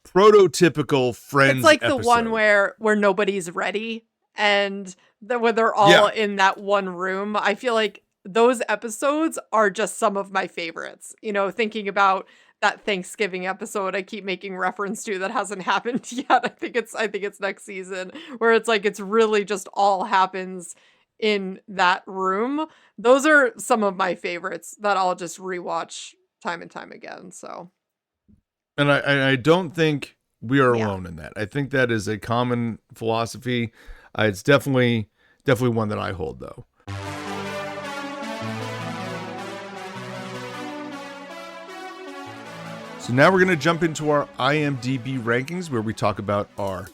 Speaker 2: prototypical Friends.
Speaker 1: It's like
Speaker 2: episode.
Speaker 1: the one where nobody's ready, and where they're all in that one room. I feel like those episodes are just some of my favorites. You know, thinking about that Thanksgiving episode I keep making reference to that hasn't happened yet. I think it's next season, where it's like it's really just all happens in that room. Those are some of my favorites that I'll just rewatch time and time again. So,
Speaker 2: and I don't think we are alone in that. I think that is a common philosophy. It's definitely one that I hold, though. So now we're going to jump into our IMDb rankings, where we talk about our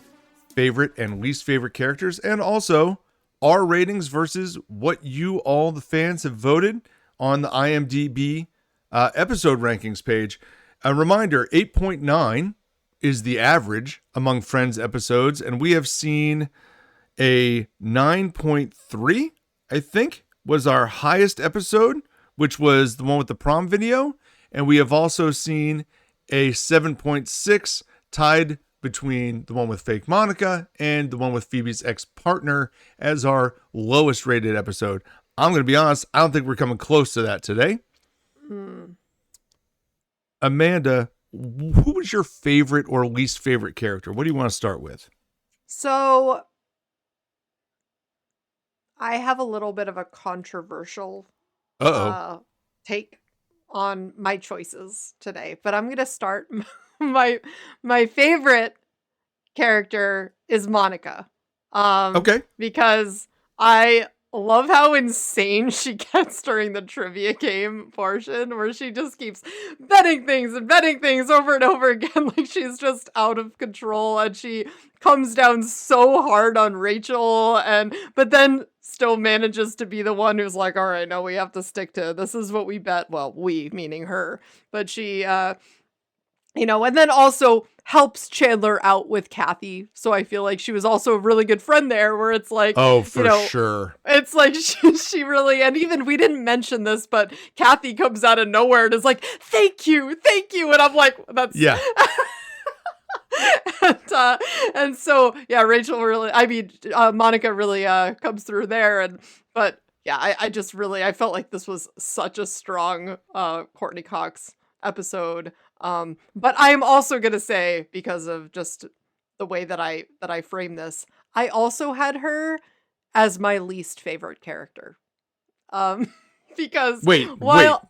Speaker 2: favorite and least favorite characters, and also our ratings versus what you all, the fans, have voted on the IMDb episode rankings page. A reminder, 8.9 is the average among Friends episodes, and we have seen a 9.3, I think, was our highest episode, which was the one with the prom video, and we have also seen a 7.6 tied between the one with fake Monica and the one with Phoebe's ex-partner as our lowest rated episode. I'm going to be honest, I don't think we're coming close to that today. Amanda, who was your favorite or least favorite character? What do you want to start with?
Speaker 1: So I have a little bit of a controversial take on my choices today, but I'm going to start. My favorite character is Monica.
Speaker 2: Okay.
Speaker 1: Because I love how insane she gets during the trivia game portion, where she just keeps betting things over and over again. Like she's just out of control, and she comes down so hard on Rachel, but then still manages to be the one who's like, all right, no, we have to stick to, this is what we bet. Well, we, meaning her, but she, you know, and then also helps Chandler out with Kathy. So I feel like she was also a really good friend there, where it's like,
Speaker 2: oh, for
Speaker 1: you know,
Speaker 2: sure.
Speaker 1: It's like she really, and even we didn't mention this, but Kathy comes out of nowhere and is like, thank you. And I'm like, that's,
Speaker 2: yeah.
Speaker 1: and so, yeah, Rachel really, Monica really comes through there. But yeah, I just really, I felt like this was such a strong Courtney Cox episode. But I am also going to say, because of just the way that I frame this, I also had her as my least favorite character. Because
Speaker 2: wait, what?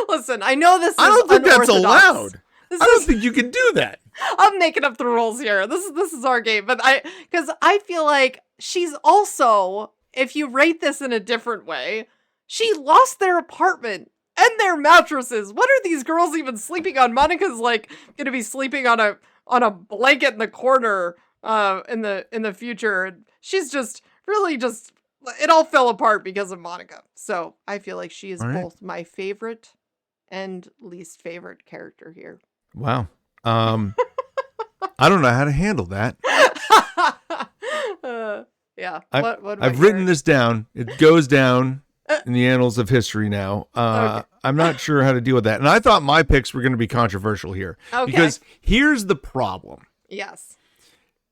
Speaker 1: Listen, I know this is
Speaker 2: I don't think that's
Speaker 1: unorthodox.
Speaker 2: allowed. I don't think you can do that.
Speaker 1: I'm making up the rules here. This is our game, but because I feel like she's also, if you rate this in a different way, she lost their apartment and their mattresses. What are these girls even sleeping on? Monica's like going to be sleeping on a blanket in the corner in the future. And she's just really just, it all fell apart because of Monica. So I feel like she is both my favorite and least favorite character here.
Speaker 2: Wow. I don't know how to handle that.
Speaker 1: Yeah.
Speaker 2: I've
Speaker 1: about
Speaker 2: written
Speaker 1: yours?
Speaker 2: this down. It goes down in the annals of history now.
Speaker 1: Okay.
Speaker 2: I'm not sure how to deal with that. And I thought my picks were going to be controversial here.
Speaker 1: Okay.
Speaker 2: Because here's the problem.
Speaker 1: Yes.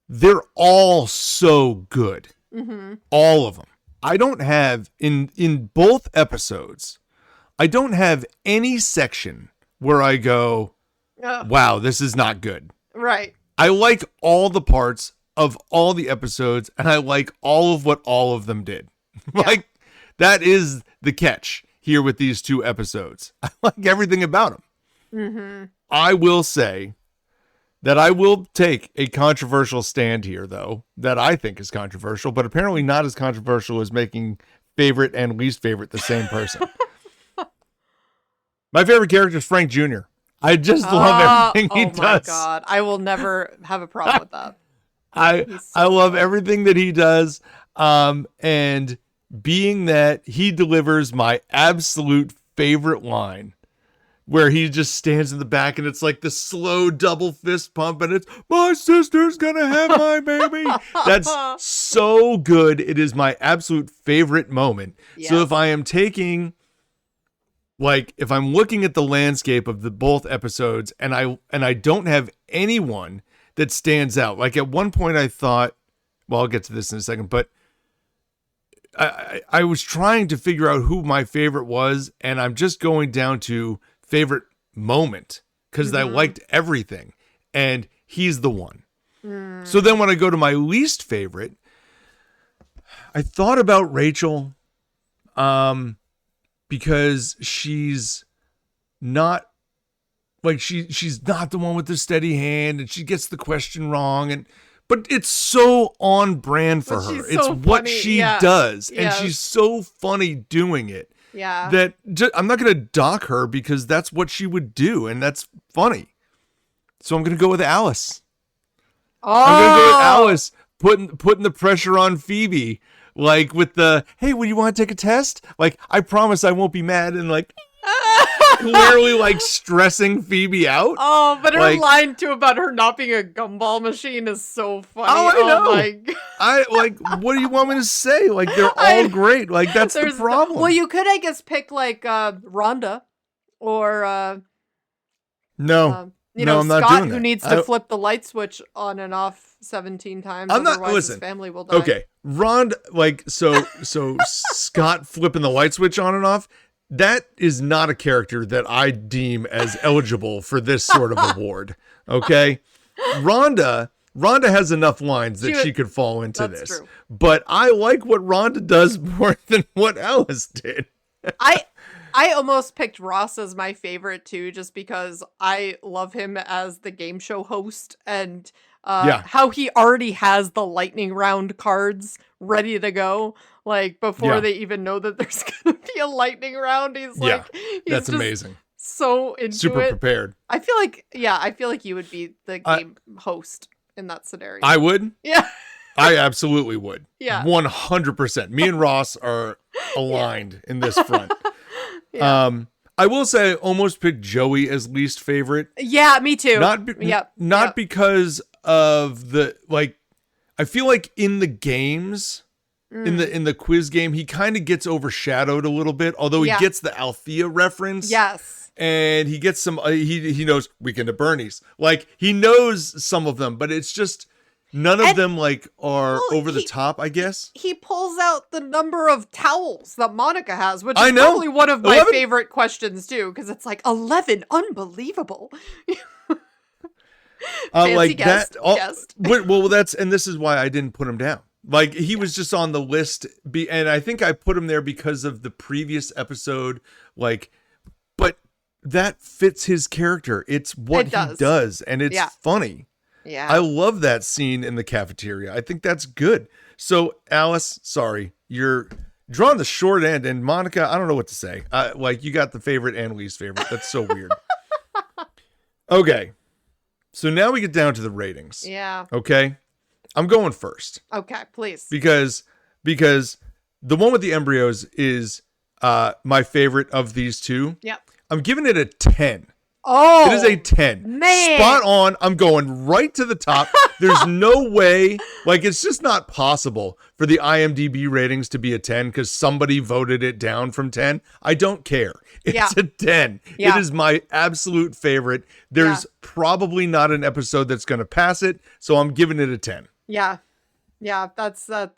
Speaker 2: They're all so good.
Speaker 1: Mm-hmm.
Speaker 2: All of them. I don't have, in both episodes, I don't have any section where I go, wow, this is not good.
Speaker 1: Right.
Speaker 2: I like all the parts of all the episodes, and I like all of what all of them did.
Speaker 1: Yeah.
Speaker 2: Like, that is the catch here with these two episodes. I like everything about them.
Speaker 1: Mm-hmm.
Speaker 2: I will say that I will take a controversial stand here, though, that I think is controversial, but apparently not as controversial as making favorite and least favorite the same person. My favorite character is Frank Jr. I just love everything he does. Oh my
Speaker 1: God. I will never have a problem with that.
Speaker 2: I love everything that he does. And being that he delivers my absolute favorite line where he just stands in the back and it's like the slow double fist pump and it's, my sister's gonna have my baby. That's so good. It is my absolute favorite moment.
Speaker 1: Yes.
Speaker 2: So if I am taking, like, if I'm looking at the landscape of the both episodes and I don't have anyone that stands out, like at one point I thought, well, I'll get to this in a second, but I was trying to figure out who my favorite was, and I'm just going down to favorite moment because I liked everything, and he's the one. So then when I go to my least favorite, I thought about Rachel, because she's not, like, she's not the one with the steady hand, and she gets the question wrong, but it's so on brand for her.
Speaker 1: So
Speaker 2: it's what
Speaker 1: funny.
Speaker 2: she
Speaker 1: Yeah.
Speaker 2: does, and
Speaker 1: Yes.
Speaker 2: she's so funny doing it.
Speaker 1: Yeah.
Speaker 2: That I'm not going to dock her because that's what she would do, and that's funny. So I'm going to go with Alice. I'm going to go with Alice, putting the pressure on Phoebe, like with the, hey, would you want to take a test? Like, I promise I won't be mad, and like clearly like stressing Phoebe out.
Speaker 1: Oh, but her
Speaker 2: like,
Speaker 1: line too about her not being a gumball machine is so funny.
Speaker 2: Oh, I know.
Speaker 1: My God.
Speaker 2: I like, what do you want me to say? Like, they're all great. Like, that's the problem.
Speaker 1: Well, you could, I guess, pick like Rhonda or
Speaker 2: no.
Speaker 1: you
Speaker 2: No,
Speaker 1: know,
Speaker 2: I'm not
Speaker 1: Scott,
Speaker 2: doing
Speaker 1: who
Speaker 2: that.
Speaker 1: needs to flip the light switch on and off 17 times.
Speaker 2: I'm not,
Speaker 1: otherwise
Speaker 2: listen.
Speaker 1: his family will die.
Speaker 2: Okay, Rhonda, like, so Scott flipping the light switch on and off, that is not a character that I deem as eligible for this sort of award. Okay, Rhonda has enough lines that she could fall into
Speaker 1: That's
Speaker 2: this.
Speaker 1: true.
Speaker 2: But I like what Rhonda does more than what Alice did.
Speaker 1: I almost picked Ross as my favorite too, just because I love him as the game show host and how he already has the lightning round cards ready to go. Like before they even know that there's gonna be a lightning round, he's
Speaker 2: that's amazing.
Speaker 1: So into
Speaker 2: Super
Speaker 1: it.
Speaker 2: prepared.
Speaker 1: I feel like you would be the game host in that scenario.
Speaker 2: I would.
Speaker 1: Yeah.
Speaker 2: I absolutely would.
Speaker 1: Yeah.
Speaker 2: 100%. Me and Ross are aligned in this front.
Speaker 1: Yeah.
Speaker 2: I will say I almost picked Joey as least favorite.
Speaker 1: Yeah, me too.
Speaker 2: Not because of the, like, I feel like in the games, in the quiz game, he kind of gets overshadowed a little bit, although he gets the Althea reference.
Speaker 1: Yes.
Speaker 2: And he gets some, he knows Weekend at Bernie's. Like, he knows some of them, but it's just, none of them, like, are over the top, I guess.
Speaker 1: He pulls out the number of towels that Monica has, which is
Speaker 2: I know.
Speaker 1: probably one of my
Speaker 2: 11?
Speaker 1: favorite questions, too, because it's like, 11, unbelievable. Fancy
Speaker 2: like
Speaker 1: guest.
Speaker 2: Well, and this is why I didn't put him down. Like, he was just on the list, and I think I put him there because of the previous episode, like, but that fits his character. It's what he does, and it's funny.
Speaker 1: Yeah.
Speaker 2: I love that scene in the cafeteria. I think that's good. So, Alice, sorry, you're drawing the short end, and Monica, I don't know what to say. Like, you got the favorite and least favorite. That's so weird. Okay. So now we get down to the ratings.
Speaker 1: Yeah.
Speaker 2: Okay. I'm going first.
Speaker 1: Okay, please.
Speaker 2: Because the one with the embryos is my favorite of these two.
Speaker 1: Yep.
Speaker 2: I'm giving it a 10.
Speaker 1: Oh,
Speaker 2: It is a 10.
Speaker 1: man.
Speaker 2: Spot on. I'm going right to the top. There's no way, like, it's just not possible for the IMDb ratings to be a 10 because somebody voted it down from 10. I don't care. It's a 10.
Speaker 1: Yeah.
Speaker 2: It is my absolute favorite. There's probably not an episode that's going to pass it, so I'm giving it a 10.
Speaker 1: Yeah. Yeah, that's I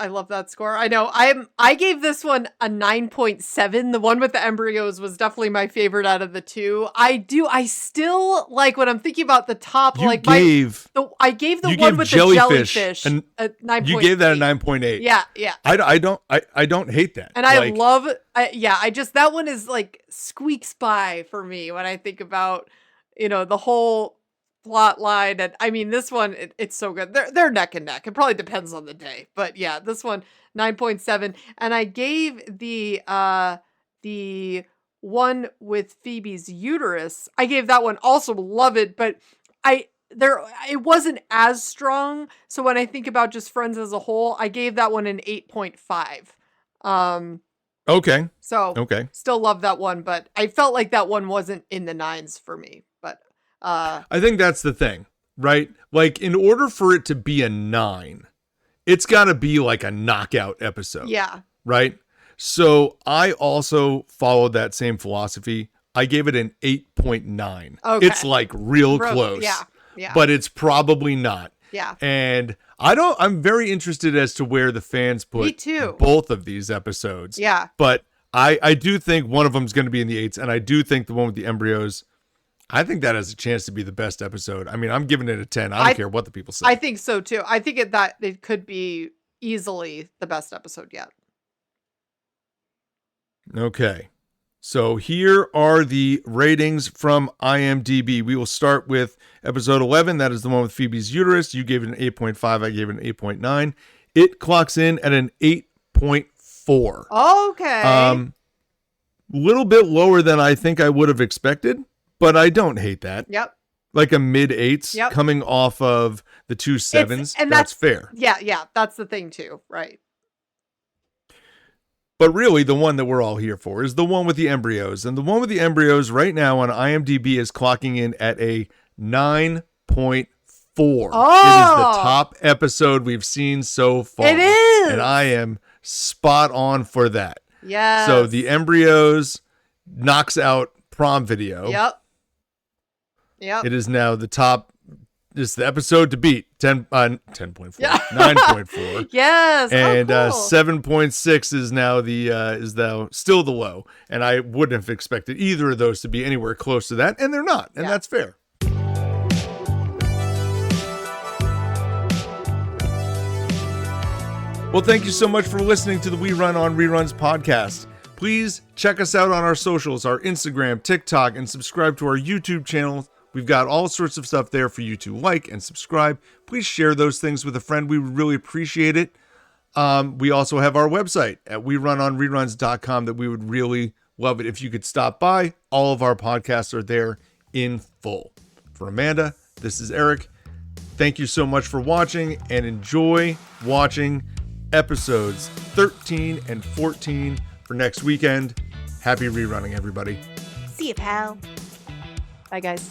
Speaker 1: love that score. I know. I gave this one a 9.7. The one with the embryos was definitely my favorite out of the two. I still like when I'm thinking about the top, I gave the one with the jellyfish a 9.8.
Speaker 2: You gave that a 9.8.
Speaker 1: Yeah, yeah.
Speaker 2: I don't hate that.
Speaker 1: And I love that one is like squeaks by for me when I think about, the whole plot line. And I mean, this one, it's so good. They're neck and neck. It probably depends on the day, but yeah, this one 9.7. And I gave the one with Phoebe's uterus, I gave that one also love it, but it wasn't as strong. So when I think about just Friends as a whole, I gave that one an 8.5.
Speaker 2: Okay.
Speaker 1: So
Speaker 2: okay.
Speaker 1: Still love that one, but I felt like that one wasn't in the 9s for me. But
Speaker 2: I think that's the thing, right? Like, in order for it to be a 9, it's got to be like a knockout episode.
Speaker 1: Yeah.
Speaker 2: Right? So I also followed that same philosophy. I gave it an 8.9.
Speaker 1: Okay.
Speaker 2: It's like real close.
Speaker 1: Yeah. Yeah.
Speaker 2: But it's probably not.
Speaker 1: Yeah.
Speaker 2: And I'm very interested as to where the fans put
Speaker 1: Me too.
Speaker 2: both of these episodes.
Speaker 1: Yeah.
Speaker 2: But I do think one of them is going to be in the 8s, and I do think the one with the embryos, I think that has a chance to be the best episode. I mean, I'm giving it a 10. I don't care what the people say.
Speaker 1: I think so too. I think it could be easily the best episode yet.
Speaker 2: Okay. So here are the ratings from IMDb. We will start with episode 11. That is the one with Phoebe's uterus. You gave it an 8.5. I gave it an 8.9. It clocks in at an 8.4.
Speaker 1: Okay.
Speaker 2: Little bit lower than I think I would have expected, but I don't hate that.
Speaker 1: Yep.
Speaker 2: Like a mid 8s
Speaker 1: Yep.
Speaker 2: coming off of the 2 7s.
Speaker 1: And
Speaker 2: that's fair.
Speaker 1: Yeah. That's the thing too. Right.
Speaker 2: But really, the one that we're all here for is the one with the embryos. And the one with the embryos right now on IMDb is clocking in at a 9.4.
Speaker 1: Oh!
Speaker 2: It is the top episode we've seen so far.
Speaker 1: It is!
Speaker 2: And I am spot on for that.
Speaker 1: Yeah.
Speaker 2: So the embryos knocks out Prom Video.
Speaker 1: Yep.
Speaker 2: It is now the top. This is the episode to beat. 10.4.
Speaker 1: Yeah.
Speaker 2: 9.4.
Speaker 1: Yes.
Speaker 2: And
Speaker 1: cool.
Speaker 2: 7.6 is now still the low. And I wouldn't have expected either of those to be anywhere close to that. And they're not. And that's fair. Well, thank you so much for listening to the We Run on Reruns podcast. Please check us out on our socials, our Instagram, TikTok, and subscribe to our YouTube channel. We've got all sorts of stuff there for you to like and subscribe. Please share those things with a friend. We would really appreciate it. We also have our website at werunonreruns.com that we would really love it if you could stop by. All of our podcasts are there in full. For Amanda, this is Eric. Thank you so much for watching, and enjoy watching episodes 13 and 14 for next weekend. Happy rerunning, everybody.
Speaker 1: See you, pal. Bye, guys.